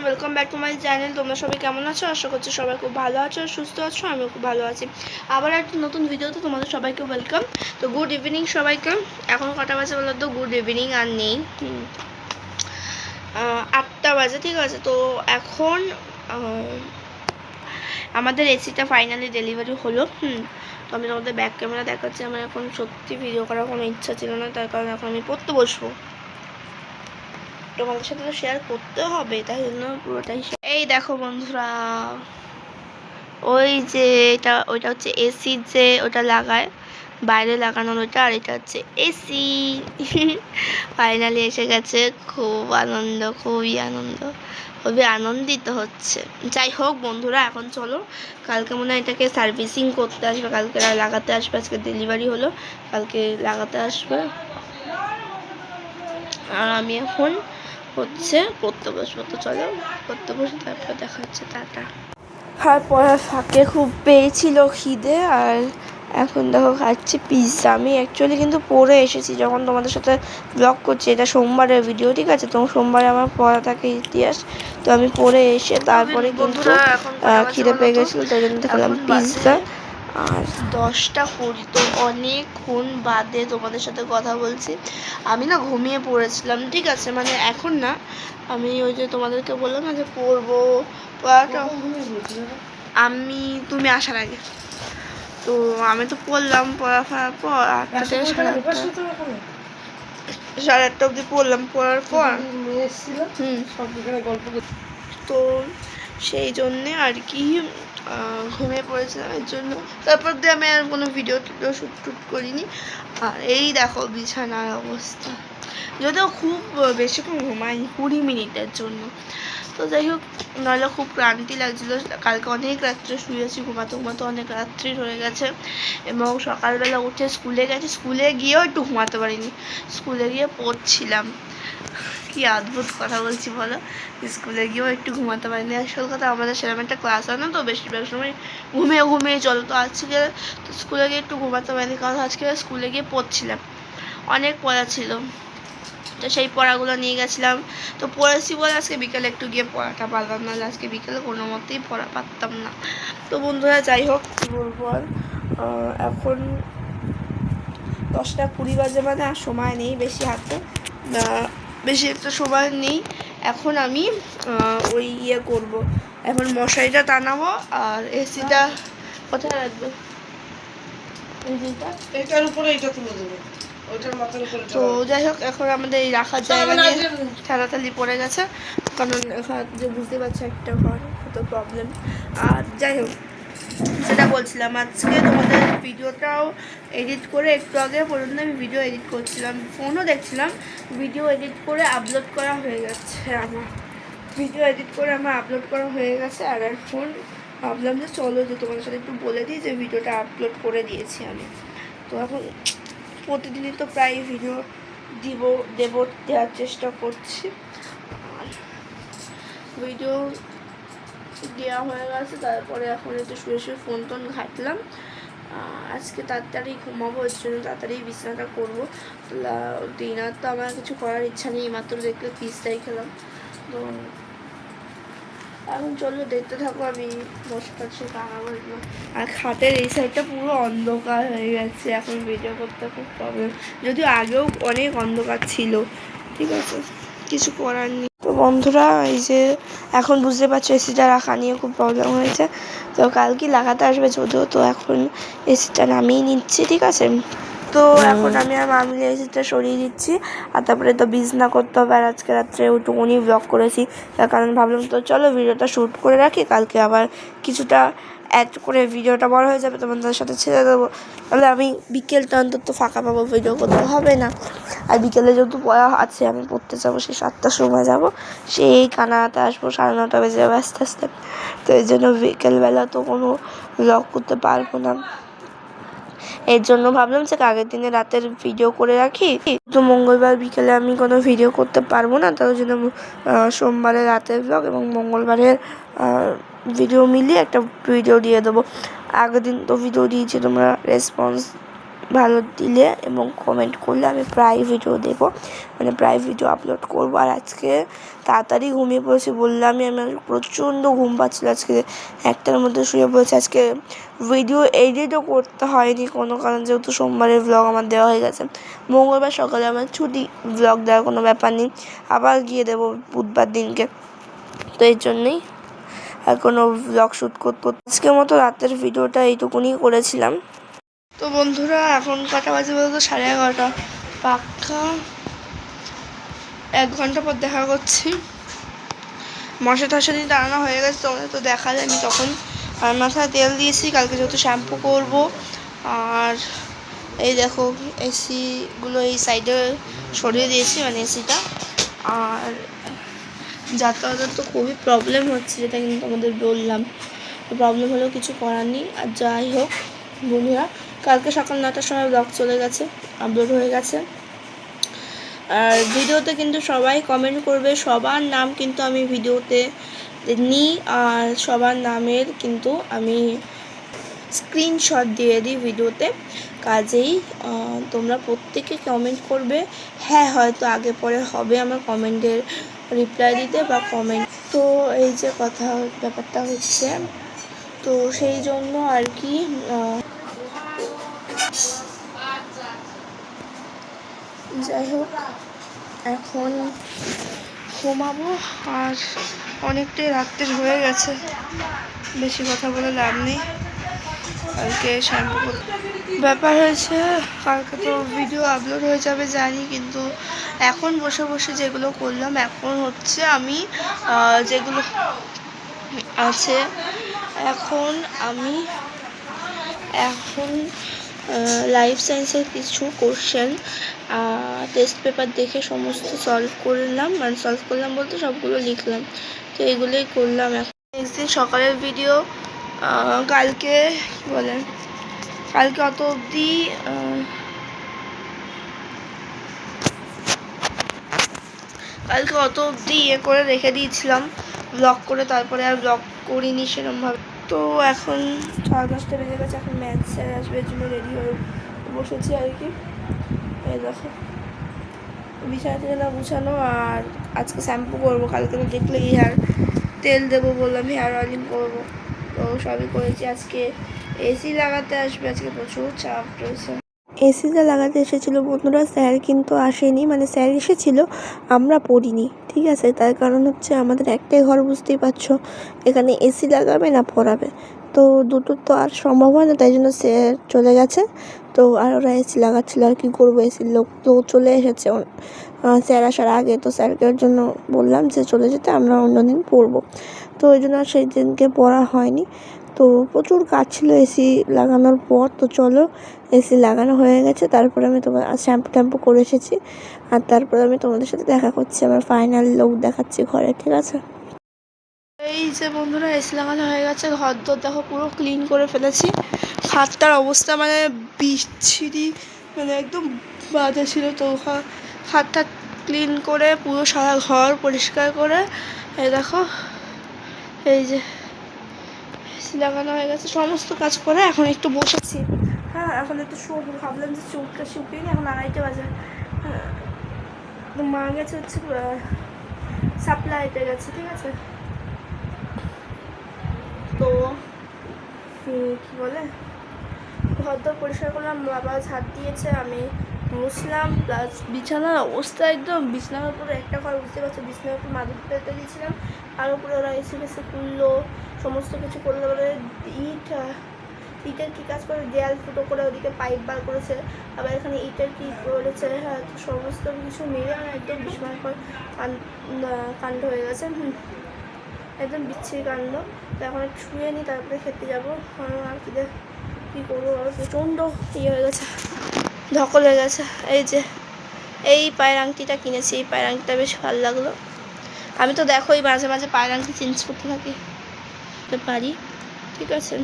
Welcome back to my channel. তোমরা সবাই কেমন আছো? আশা করছি সবাই খুব ভালো আছো আর সুস্থ আছো। আমিও খুব ভালো আছি। আবার একটা নতুন ভিডিওতে তোমাদের সবাইকে ওয়েলকাম। তো গুড ইভিনিং সবাইকে। এখন কটা বাজে বলো তো? গুড ইভিনিং আর নেই, 8টা বাজে, ঠিক আছে। তো এখন আমাদের এসিটা ফাইনালি ডেলিভারি হলো। তো আমি তোমাদের ব্যাক ক্যামেরা দেখাচ্ছি। আমার এখন সত্যি ভিডিও করার কোনো ইচ্ছা ছিল না, তার কারণ এখন আমি পড়তে বসবো। তোমাদের সাথে তো শেয়ার করতে হবে, তাই জন্য পুরোটাই। এই দেখো বন্ধুরা, ওই যে ওইটা হচ্ছে এসি, যে ওটা লাগায় বাইরে লাগানোর ওইটা, আর এটা হচ্ছে এসি। ফাইনালি এসে গেছে। খুব আনন্দ, খুবই আনন্দ, খুবই আনন্দিত হচ্ছে। যাই হোক বন্ধুরা, এখন চলো, কালকে মনে হয় এটাকে সার্ভিসিং করতে আসবে, কালকে লাগাতে আসবে। আজকে ডেলিভারি হলো, কালকে লাগাতে আসবে। আর আমি এখন হচ্ছে পড়তে বসবো। তো চলো পড়তে বসে, তারপর দেখা হচ্ছে। টাটা। আর পড়ার ফাঁকে খুব পেয়েছিল খিদে, আর এখন দেখো খাচ্ছি পিৎজা। আমি অ্যাকচুয়ালি কিন্তু পড়ে এসেছি যখন তোমাদের সাথে ব্লগ করছি। এটা সোমবারের ভিডিও, ঠিক আছে। তো সোমবারে আমার পড়া থাকে ইতিহাস। তো আমি পড়ে এসে তারপরে কিন্তু খিদে পেয়ে গেছিলো, তাই জন্য খেলাম পিৎজা। আর 10টা কুড়ি, তো অনেকক্ষণ বাদে তোমাদের সাথে কথা বলছি। আমি না ঘুমিয়ে পড়েছিলাম, ঠিক আছে। মানে এখন না, আমি ওই যে তোমাদেরকে বললাম না যে পড়বো, পড়াটা আমি তুমি আসার আগে। তো আমি তো পড়লাম, পড়া ফেরার পর 8টা থেকে 8:30 অবধি পড়লাম। পড়ার পর তো সেই জন্যে আর কি ঘুমিয়ে পড়েছিলাম, এর জন্য। তারপর দিয়ে আমি আর কোনো ভিডিও শ্যুট করিনি। আর এই দেখো বিছানার অবস্থা, যদিও খুব বেশিক্ষণ ঘুমাইনি, 20 মিনিটের জন্য। তো যাই হোক, নাহলে খুব ক্লান্তি লাগছিলো। কালকে অনেক রাত্রে শুয়েছি, ঘুমাতে ঘুমাতে অনেক রাত্রি হয়ে গেছে। এবং সকালবেলা উঠে স্কুলে গেছি, স্কুলে গিয়েও একটু ঘুমাতে পারিনি, স্কুলে গিয়ে পড়ছিলাম। কি অদ্ভুত কথা বলছি বলো, স্কুলে গিয়েও একটু ঘুমাতে পারিনি। আসল কথা, আমাদের সেরকম একটা ক্লাস হয় না, তো বেশিরভাগ সময় ঘুমিয়ে ঘুমিয়ে চলো। তো আজকে তো স্কুলে গিয়ে একটু ঘুমাতে পারিনি, কারণ আজকে স্কুলে গিয়ে পড়ছিলাম, অনেক পড়া ছিল। তো সেই পড়াগুলো নিয়ে গেছিলাম, তো পড়েছি বলে আজকে বিকেলে একটু গিয়ে পড়াটা পারলাম, নাহলে আজকে বিকেলে কোনো মতেই পড়া পারতাম না। তো বন্ধুরা যাই হোক, কী বলবো আর, এখন 10টা 20 বাজে, মানে আর সময় নেই বেশি হাতে, বেশি একটা সময় নেই। এখন আমি ওই করব, এখন মশারিটা টানাবো। আর এসিটা কোথায় রাখবে? এটার উপরে এটা তুলে দেবে, ওইটার মাথার উপরে। তো যাই হোক, এখন আমাদের এই রাখার জায়গা নিয়ে ঠেলাঠালি পড়ে গেছে, কারণ এখানে যে বুঝতে পারছি একটা ঘর, কত প্রবলেম। আর যাই হোক, সেটা বলছিলাম, আজকে তোমাদের ভিডিওটাও এডিট করে, একটু আগে পর্যন্ত আমি ভিডিও এডিট করছিলাম, ফোনও দেখছিলাম, ভিডিও এডিট করে আপলোড করা হয়ে গেছে আমার। ভিডিও এডিট করে আমার আপলোড করা হয়ে গেছে। আর এখন ভাবলাম যে চলো, যে তোমাদের সাথে একটু বলে দিই যে ভিডিওটা আপলোড করে দিয়েছি আমি। তো এখন প্রতিদিনই তো প্রায় ভিডিও দেওয়ার চেষ্টা করছি। ভিডিও দেওয়া হয়ে গেছে, তারপরে এখন একটু শুয়ে শুয়ে ফোন টোন ঘাটলাম। আজকে তাড়াতাড়ি ঘুমাবো, এর জন্য তাড়াতাড়ি বিছানাটা করবো। ডিনার তো আমার কিছু করার ইচ্ছা নেই, মাত্র দেখলে পিৎজাই খেলাম। তো এখন চলো দেখতে থাকো, আমি বসে পাচ্ছি বানাবো এগুলো। আর খাটের এই সাইডটা পুরো অন্ধকার হয়ে গেছে, এখন ভিডিও করতে খুব প্রবলেম, যদিও আগেও অনেক অন্ধকার ছিল, ঠিক আছে, কিছু করার নেই। তো বন্ধুরা, এই যে এখন বুঝতে পারছো এসিটা রাখা নিয়ে খুব প্রবলেম হয়েছে। তো কালকে লাগাতে আসবে যদিও, তো এখন এসিটা নামিয়ে নিচ্ছি, ঠিক আছে। তো এখন আমি আর মা মিলে এসিটা সরিয়ে দিচ্ছি। আর তারপরে তো বিছনা করতে হবে, আর আজকে রাত্রে ওইটুকুনি ব্লগ করেছি, তার কারণ ভাবলাম তো চলো ভিডিওটা শ্যুট করে রাখি, কালকে আবার কিছুটা অ্যাড করে ভিডিওটা বড় হয়ে যাবে, তোমাদের সাথে ছেড়ে দেবো। তাহলে আমি বিকেলটা অন্তত ফাঁকা পাবো, ভিডিও করতে হবে না। আর বিকেলে যেহেতু পড়া আছে, আমি পড়তে যাবো, সেই 7টার সময় যাবো, সেই কানাতে আসবো 9:30 বেজে যাবে আস্তে আস্তে। তো এই জন্য বিকেলবেলা তো কোনো ব্লগ করতে পারবো না, এর জন্য ভাবলাম যে আগের দিনে রাতের ভিডিও করে রাখি। তো মঙ্গলবার বিকেলে আমি কোনো ভিডিও করতে পারবো না, তার জন্য সোমবারে রাতের ব্লগ এবং মঙ্গলবারের ভিডিও মিলিয়ে একটা ভিডিও দিয়ে দেবো। আগের দিন তো ভিডিও দিয়েছি, তোমরা রেসপন্স ভালো দিলে এবং কমেন্ট করলে আমি প্রায় ভিডিও দেবো, মানে প্রায় ভিডিও আপলোড করবো। আর আজকে তাড়াতাড়ি ঘুমিয়ে পড়েছি, বললামই আমার প্রচণ্ড ঘুম পাচ্ছিলো। আজকে 1টার মধ্যে শুয়ে পড়েছি। আজকে ভিডিও এডিটও করতে হয়নি কোনো কারণ, যেহেতু সোমবারের ভ্লগ আমার দেওয়া হয়ে গেছে। মঙ্গলবার সকালে আমার ছুটি, ভ্লগ দেওয়ার কোনো ব্যাপার নেই, আবার গিয়ে দেবো বুধবার দিনকে। তো এই জন্যেই আর কোনো ভ্লগ শ্যুট করতে আজকের মতো রাতের ভিডিওটা এইটুকুনি করেছিলাম। তো বন্ধুরা এখন কটা বাজে বলতো 11:30, পাক্কা 1 ঘন্টা পর দেখা করছি। মশা টশা দিয়ে দাঁড়ানো হয়ে গেছে, তোমাদের তো দেখা যায়নি তখন। আর মাথায় তেল দিয়েছি, কালকে যেহেতু শ্যাম্পু করব। আর এই দেখো এসিগুলো এই সাইডে সরিয়ে দিয়েছি, মানে এসিটা। আর যাতায়াতের তো খুবই প্রবলেম হচ্ছে, যেটা কিন্তু আমাদের বললাম। প্রবলেম হলেও কিছু করার নেই। আর যাই হোক বন্ধুরা, কালকে সকাল 9টার সময় ব্লগ চলে গেছে, আপলোড হয়ে গেছে। আর ভিডিওতে কিন্তু সবাই কমেন্ট করবে, সবার নাম কিন্তু আমি ভিডিওতে নিই, আর সবার নামের কিন্তু আমি স্ক্রিনশট দিয়ে দিই ভিডিওতে। কাজেই তোমরা প্রত্যেকে কমেন্ট করবে। হ্যাঁ, হয়তো আগে পরে হবে আমার কমেন্টের রিপ্লাই দিতে বা কমেন্ট। তো এই যে কথা ব্যাপারটা হচ্ছে, তো সেই জন্য আর কি যাই হোক এখন ঘুমাবো। আর অনেকটাই রাত্রের হয়ে গেছে, বেশি কথা বলে লাভ নেই। কালকে শ্যাম্পু ব্যাপার হয়েছে, কালকে তো ভিডিও আপলোড হয়ে যাবে জানি, কিন্তু এখন বসে বসে যেগুলো করলাম, এখন হচ্ছে আমি যেগুলো আছে আমি এখন লাইফ সায়েন্সের কিছু কোশ্চেন টেস্ট পেপার দেখে সমস্ত সলভ করলাম, মানে সলভ করলাম বলতে সবগুলো লিখলাম। তো এগুলোই করলাম। এখন নেক্সট দিন সকালের ভিডিও কালকে কী বলেন, কালকে অত অবধি ইয়ে করে রেখে দিয়েছিলাম ব্লগ করে, তারপরে আর ব্লগ করিনি সেরকমভাবে। তো এখন 10:30 বেজে গেছে, এখন ম্যাথ স্যার আসবে, এর জন্য রেডি হয়ে বসেছি আর কি। এই দেখো বিছানা টিছানা গুছানো। আর আজকে শ্যাম্পু করবো, কালকে তো দেখলে হেয়ার তেল দেবো বললাম, হেয়ার অয়েলিং করবো, তো সবই করেছি। আজকে এসি লাগাতে আসবে, আজকে প্রচুর চাপ রয়েছে। এসিটা লাগাতে এসেছিলো বন্ধুরা, স্যার কিন্তু আসেনি, মানে স্যার এসেছিলো, আমরা পড়িনি, ঠিক আছে। তার কারণ হচ্ছে আমাদের একটাই ঘর, বুঝতেই পারছো, এখানে এসি লাগাবে না পড়াবে, তো দুটোর তো আর সম্ভব হয় না। তাই জন্য স্যার চলে গেছে। তো আর ওরা এসি লাগাচ্ছিলো, আর কী করবো, এসির লোক তো চলে এসেছে স্যার আসার আগে। তো স্যারকে জন্য বললাম যে চলে যেতে, আমরা অন্যদিন পড়বো। তো ওই জন্য আর সেই দিনকে পড়া হয়নি। তো প্রচুর কাজ ছিল এসি লাগানোর পর। তো চলো, এসি লাগানো হয়ে গেছে, তারপরে আমি তোমার শ্যাম্পু ট্যাম্পু করে এসেছি। আর তারপরে আমি তোমাদের সাথে দেখা করছি, আমার ফাইনাল লুক দেখাচ্ছি ঘরে, ঠিক আছে। এই যে বন্ধুরা, এসি লাগানো হয়ে গেছে, ঘর দর দেখো পুরো ক্লিন করে ফেলেছি। খাটটার অবস্থা মানে বিচ্ছিরি, মানে একদম বাজে ছিল। তো খাটটা ক্লিন করে পুরো সারা ঘর পরিষ্কার করে, এই দেখো এই যে এসি লাগানো হয়ে গেছে, সমস্ত কাজ করে এখন একটু বসেছি। হ্যাঁ, এখন একটু ভাবলাম যে চুলটা শুকিয়ে নি, এখন 2:30 বাজে। হ্যাঁ, মা গেছে হচ্ছে সাপ্লাইতে গেছে, ঠিক আছে। তো কী বলে, ঘর দর পরিষ্কার করলাম, বাবা ঝাড় দিয়েছে, আমি মুছলাম, প্লাস বিছানার অবস্থা একদম, বিছানার উপরে একটা ঘর, বুঝতে পারছো, বিছানার উপর মাদুর পেতে দিয়েছিলাম, আর উপরে ওরা এসে গেছে খুললো, সমস্ত কিছু করলে বলে ইটের কী কাজ করে, দেয়াল ফুটো করে ওদিকে পাইপ বার করেছে, আবার এখানে ইটের কী করেছে। হ্যাঁ, তো সমস্ত কিছু মিলে আমার একদম বিস্ময়কর কাণ্ড হয়ে গেছে, একদম বিচ্ছিরি কাণ্ড। তো এখন একটু শুয়ে নিই, তারপরে খেতে যাবো। আর কী করবো, আর প্রচণ্ড ইয়ে হয়ে গেছে, ধকল হয়ে গেছে। এই যে এই পায়ের আংটিটা কিনেছি, এই পায়ের আংটিটা বেশ ভালো লাগলো। আমি তো দেখো এই মাঝে মাঝে পায়ের আংটি চেঞ্জ করতে থাকি, তো পারি, ঠিক আছে।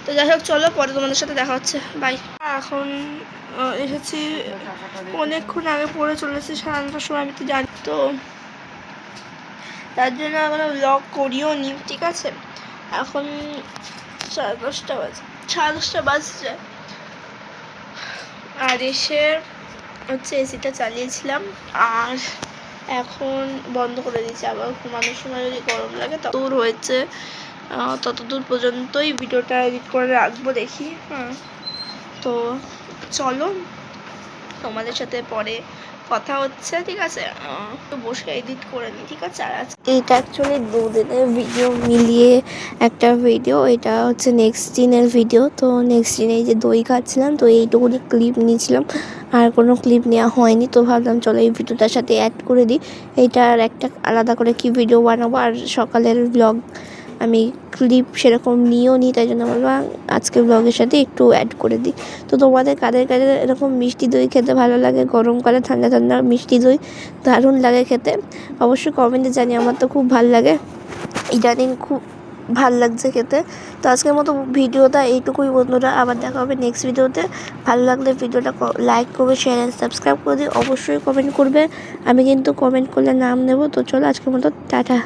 তো যাই হোক চলো, পরে তোমাদের সাথে দেখা হচ্ছে, বাই। এখন এসেছি অনেকক্ষণ আগে, পড়ে চলেছি 9:30 সময়, আমি তো জানি। তো তার জন্য আমরা ব্লগ করিও নি, ঠিক আছে। এখন 10:30 বাজে, 10:30 বাজছে। আর এসে হচ্ছে এসিটা চালিয়েছিলাম আর এখন বন্ধ করে দিয়েছি। আবার ঘুমানোর সময় যদি গরম লাগে তত দূর হয়েছে, ততদূর পর্যন্তই ভিডিওটা এডিট করে রাখবো দেখি। তো চলো তোমাদের সাথে পরে কথা হচ্ছে, ঠিক আছে? তো বসে এডিট করে নিই, ঠিক আছে? আর এইটা অ্যাকচুয়ালি 2 দিনের ভিডিও মিলিয়ে একটা ভিডিও। এটা হচ্ছে নেক্সট দিনের ভিডিও। তো নেক্সট দিনে এই যে দই খাচ্ছিলাম, তো এইটুকুনি ক্লিপ নিয়েছিলাম, আর কোনো ক্লিপ নেওয়া হয়নি। তো ভাবলাম চলো এই ভিডিওটার সাথে অ্যাড করে দিই। এইটার একটা আলাদা করে কি ভিডিও বানাবো, আর সকালের ব্লগ আমি ক্লিপ সেরকম নিয়েও নিই, তাই জন্য বললাম আজকে ব্লগের সাথে একটু অ্যাড করে দিই। তো তোমাদের কাদের কাদের এরকম মিষ্টি দই খেতে ভালো লাগে, গরমকালে ঠান্ডা ঠান্ডা মিষ্টি দই দারুণ লাগে খেতে, অবশ্যই কমেন্টে জানি। আমার তো খুব ভালো লাগে, ইদানিং খুব ভাল লাগছে খেতে। তো আজকের মতো ভিডিওটা এইটুকুই বন্ধুরা, আবার দেখা হবে নেক্সট ভিডিওতে। ভালো লাগলে ভিডিওটা লাইক করবে, শেয়ার অ্যান্ড সাবস্ক্রাইব করে দিই, অবশ্যই কমেন্ট করবে। আমি কিন্তু কমেন্ট করলে নাম নেব। তো চলো আজকের মতো টাটা।